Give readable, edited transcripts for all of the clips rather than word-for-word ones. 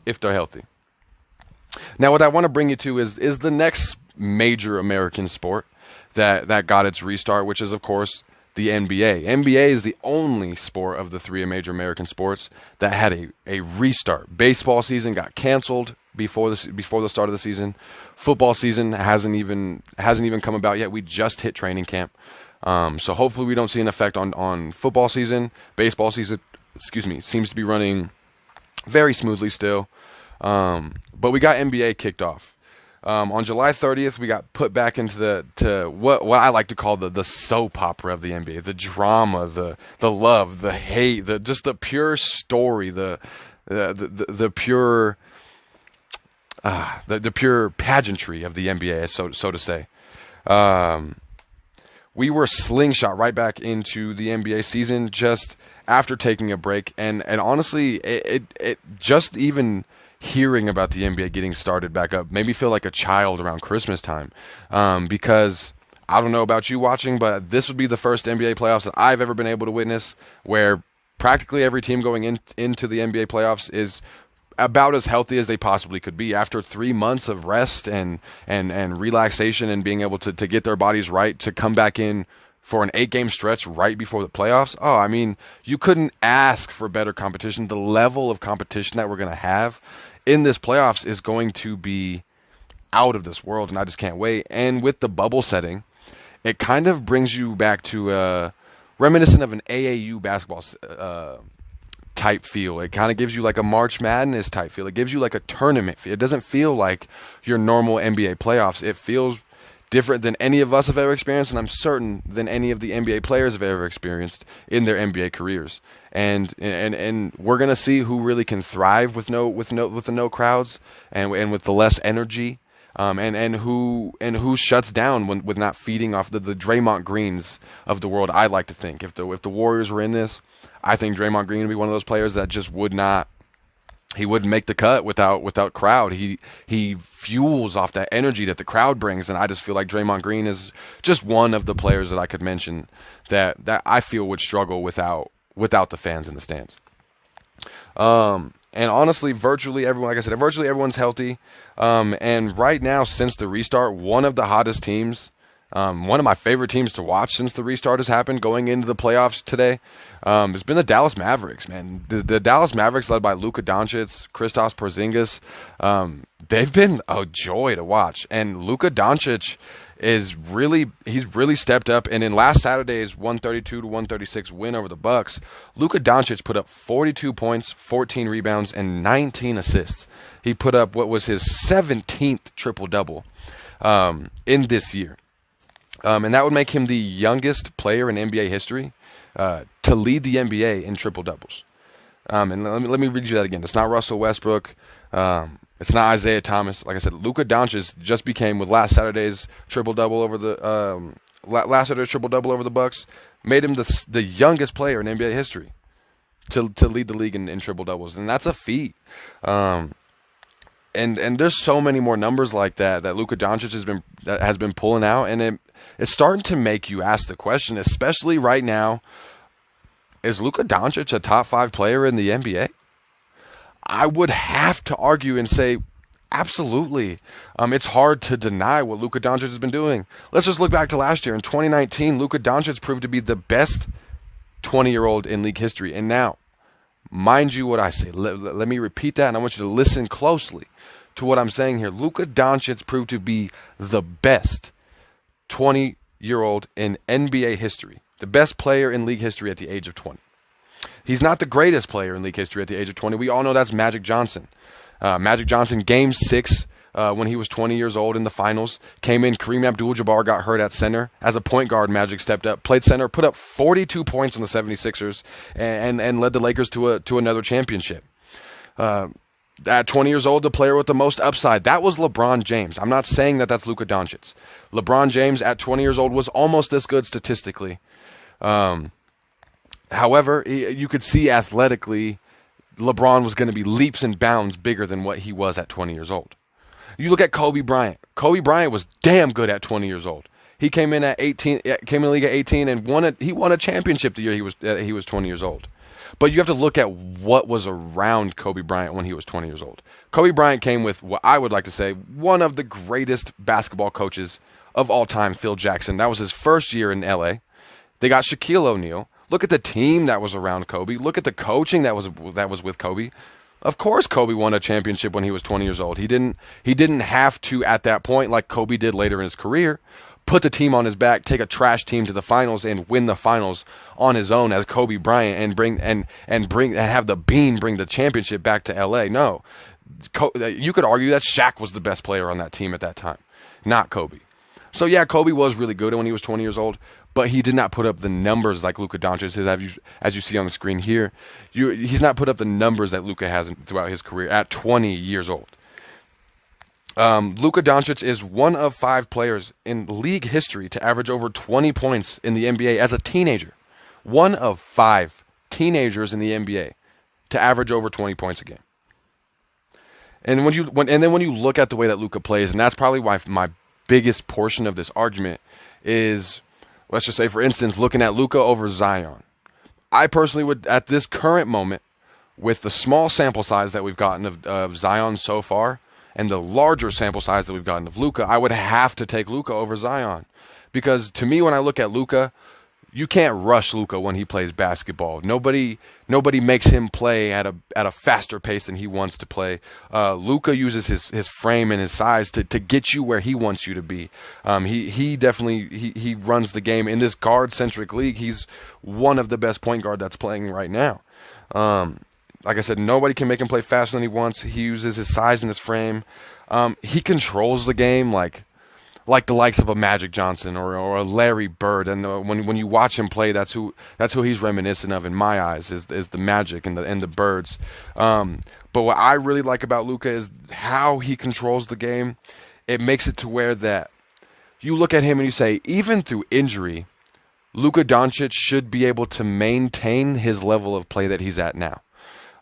if they're healthy. Now, what I want to bring you to is the next major American sport that got its restart, which is, of course, the NBA. NBA is the only sport of the three major American sports that had a restart. Baseball season got canceled before the start of the season. Football season hasn't even come about yet. We just hit training camp. So hopefully we don't see an effect on football season. Baseball season, seems to be running very smoothly still. But we got NBA kicked off. On July 30th, we got put back into what I like to call the soap opera of the NBA, the drama, the love, the hate, just the pure story, the pure the pure pageantry of the NBA, so to say. We were slingshot right back into the NBA season just after taking a break, and honestly, it just even hearing about the NBA getting started back up made me feel like a child around Christmas time, because I don't know about you watching, but this would be the first NBA playoffs that I've ever been able to witness where practically every team going into the NBA playoffs is about as healthy as they possibly could be after 3 months of rest and relaxation and being able to get their bodies right to come back in for an 8-game stretch right before the playoffs. Oh, I mean, you couldn't ask for better competition. The level of competition that we're going to have in this playoffs is going to be out of this world, and I just can't wait. And with the bubble setting, it kind of brings you back to reminiscent of an AAU basketball type feel. It kind of gives you like a March Madness type feel. It gives you like a tournament feel. It doesn't feel like your normal NBA playoffs. It feels different than any of us have ever experienced, and I'm certain than any of the NBA players have ever experienced in their NBA careers. And we're gonna see who really can thrive with the no crowds and with the less energy, and who shuts down with not feeding off the Draymond Greens of the world. I like to think if the Warriors were in this, I think Draymond Green would be one of those players that just wouldn't make the cut without crowd. He fuels off that energy that the crowd brings, and I just feel like Draymond Green is just one of the players that I could mention that I feel would struggle without the fans in the stands. And honestly, virtually everyone's healthy. And right now, since the restart, one of the hottest teams, one of my favorite teams to watch since the restart has happened going into the playoffs today, has been the Dallas Mavericks, man. The Dallas Mavericks, led by Luka Doncic, Kristaps Porzingis, they've been a joy to watch. And Luka Doncic he's really stepped up. And in last Saturday's 132-136 win over the Bucks, Luka Doncic put up 42 points, 14 rebounds, and 19 assists. He put up what was his 17th triple-double in this year. And that would make him the youngest player in NBA history to lead the NBA in triple-doubles. And let me read you that again. It's not Russell Westbrook. It's not Isaiah Thomas. Like I said, Luka Doncic just became, with last Saturday's triple-double over the Bucks, made him the youngest player in NBA history to lead the league in triple-doubles. And that's a feat. And there's so many more numbers like that Luka Doncic has been pulling out, and it's starting to make you ask the question, especially right now, is Luka Doncic a top 5 player in the NBA? I would have to argue and say absolutely. It's hard to deny what Luka Doncic has been doing. Let's just look back to last year. In 2019, Luka Doncic proved to be the best 20-year-old in league history. And now, mind you what I say. Let me repeat that, and I want you to listen closely to what I'm saying here. Luka Doncic proved to be the best 20-year-old in NBA history. The best player in league history at the age of 20. He's not the greatest player in league history at the age of 20. We all know that's Magic Johnson. Magic Johnson, Game 6, when he was 20 years old in the finals, came in. Kareem Abdul-Jabbar got hurt at center. As a point guard, Magic stepped up, played center, put up 42 points on the 76ers, and led the Lakers to another championship. At 20 years old, the player with the most upside, that was LeBron James. I'm not saying that that's Luka Doncic. LeBron James, at 20 years old, was almost this good statistically. However, you could see athletically, LeBron was going to be leaps and bounds bigger than what he was at 20 years old. You look at Kobe Bryant. Kobe Bryant was damn good at 20 years old. He came in the league at 18 and won a championship the year he was 20 years old. But you have to look at what was around Kobe Bryant when he was 20 years old. Kobe Bryant came with what I would like to say one of the greatest basketball coaches of all time, Phil Jackson. That was his first year in LA. They got Shaquille O'Neal. Look at the team that was around Kobe. Look at the coaching that was with Kobe. Of course, Kobe won a championship when he was 20 years old. He didn't have to, at that point, like Kobe did later in his career, put the team on his back, take a trash team to the finals, and win the finals on his own as Kobe Bryant and have the Bean bring the championship back to LA. No, you could argue that Shaq was the best player on that team at that time, not Kobe. So yeah, Kobe was really good when he was 20 years old, but he did not put up the numbers like Luka Doncic has, as you see on the screen here. He's not put up the numbers that Luka has throughout his career at 20 years old. Luka Doncic is one of 5 players in league history to average over 20 points in the NBA as a teenager. One of 5 teenagers in the NBA to average over 20 points a game. And then when you look at the way that Luka plays, and that's probably why my biggest portion of this argument is, let's just say, for instance, looking at Luka over Zion. I personally would, at this current moment, with the small sample size that we've gotten of Zion so far, and the larger sample size that we've gotten of Luka, I would have to take Luka over Zion. Because to me, when I look at Luka, you can't rush Luka when he plays basketball. Nobody makes him play at a faster pace than he wants to play. Luka uses his frame and his size to get you where he wants you to be. He definitely runs the game in this guard-centric league. He's one of the best point guard that's playing right now. Like I said, nobody can make him play faster than he wants. He uses his size and his frame. He controls the game like the likes of a Magic Johnson or a Larry Bird. And when you watch him play, that's who he's reminiscent of in my eyes is the Magic and the Birds. But what I really like about Luka is how he controls the game. It makes it to where that you look at him and you say, even through injury, Luka Doncic should be able to maintain his level of play that he's at now.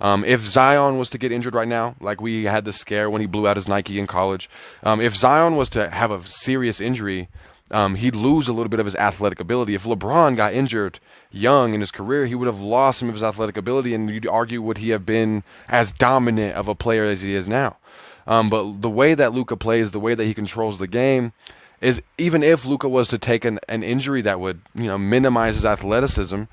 If Zion was to get injured right now, like we had the scare when he blew out his Nike in college, if Zion was to have a serious injury, he'd lose a little bit of his athletic ability. If LeBron got injured young in his career, he would have lost some of his athletic ability, and you'd argue, would he have been as dominant of a player as he is now? But the way that Luka plays, the way that he controls the game, is even if Luka was to take an injury that would minimize his athleticism,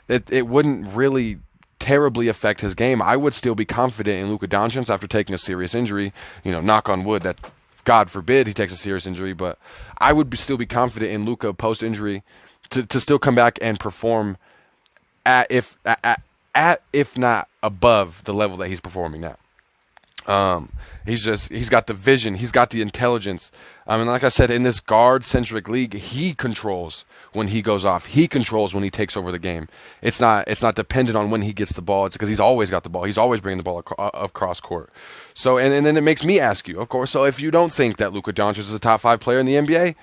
it wouldn't really terribly affect his game. I would still be confident in Luka Doncic after taking a serious injury. Knock on wood that God forbid he takes a serious injury, but I would still be confident in Luka post-injury to still come back and perform if not above the level that he's performing now. He's got the vision, he's got the intelligence. Like I said, in this guard-centric league, he controls when he goes off. He controls when he takes over the game. It's not dependent on when he gets the ball. It's because he's always got the ball. He's always bringing the ball across court. So, and then it makes me ask you, of course, so if you don't think that Luka Doncic is a top 5 player in the NBA,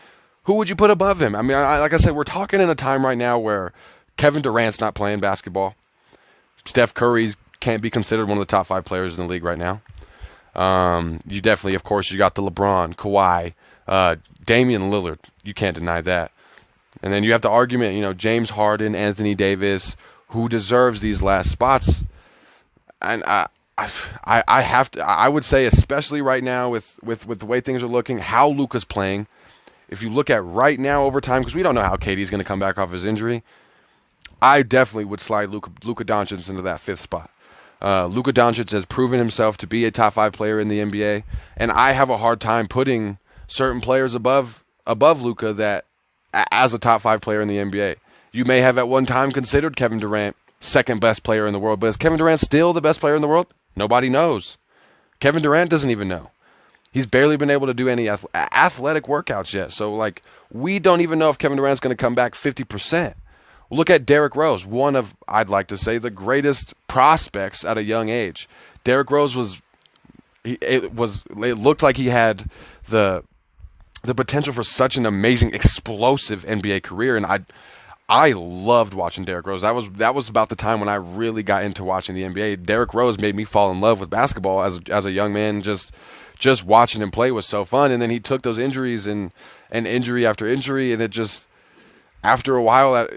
who would you put above him? Like I said, we're talking in a time right now where Kevin Durant's not playing basketball. Steph Curry can't be considered one of the top 5 players in the league right now. You definitely, of course, you got the LeBron, Kawhi, Damian Lillard. You can't deny that. And then you have the argument, James Harden, Anthony Davis, who deserves these last spots. And I would say, especially right now with the way things are looking, how Luka's playing. If you look at right now over time, because we don't know how KD's going to come back off his injury, I definitely would slide Luka Doncic into that 5th spot. Luka Doncic has proven himself to be a top 5 player in the NBA, and I have a hard time putting certain players above Luka that as a top 5 player in the NBA. You may have at one time considered Kevin Durant second best player in the world, but is Kevin Durant still the best player in the world? Nobody knows. Kevin Durant doesn't even know. He's barely been able to do any athletic workouts yet. So, we don't even know if Kevin Durant's going to come back 50%. Look at Derrick Rose, one of, I'd like to say, the greatest prospects at a young age. Derrick Rose it looked like he had the potential for such an amazing, explosive NBA career, and I loved watching Derrick Rose. That was about the time when I really got into watching the NBA. Derrick Rose made me fall in love with basketball as a young man. Just watching him play was so fun, and then he took those injuries and injury after injury, and it just, after a while,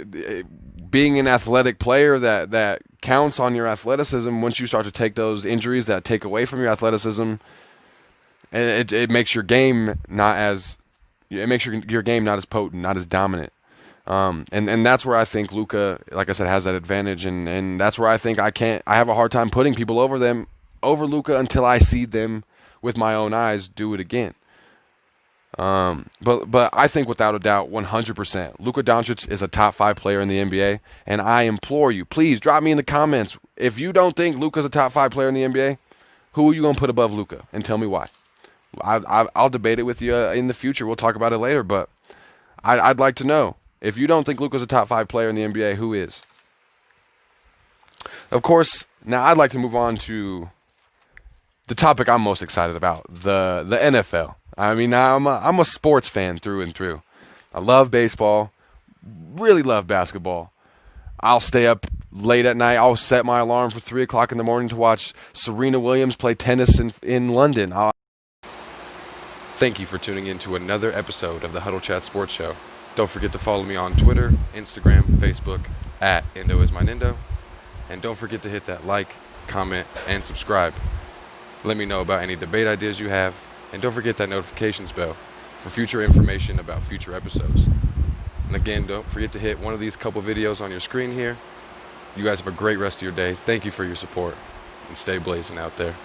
being an athletic player that counts on your athleticism, once you start to take those injuries that take away from your athleticism, it makes your game not as game not as potent, not as dominant. And that's where I think Luka, like I said, has that advantage, and that's where I think I have a hard time putting people over Luka until I see them with my own eyes do it again. But I think without a doubt, 100%, Luka Doncic is a top 5 player in the NBA, and I implore you, please drop me in the comments if you don't think Luka's a top 5 player in the NBA. Who are you gonna put above Luka, and tell me why? I'll debate it with you in the future. We'll talk about it later, but I'd like to know. If you don't think Luka's a top 5 player in the NBA, who is? Of course, now I'd like to move on to the topic I'm most excited about, the NFL. I mean, I'm a sports fan through and through. I love baseball, really love basketball. I'll stay up late at night. I'll set my alarm for 3 o'clock in the morning to watch Serena Williams play tennis in London. Thank you for tuning in to another episode of the Huddle Chat Sports Show. Don't forget to follow me on Twitter, Instagram, Facebook, at Indo is my Nindo. And don't forget to hit that like, comment, and subscribe. Let me know about any debate ideas you have. And don't forget that notifications bell for future information about future episodes. And again, don't forget to hit one of these couple videos on your screen here. You guys have a great rest of your day. Thank you for your support. And stay blazing out there.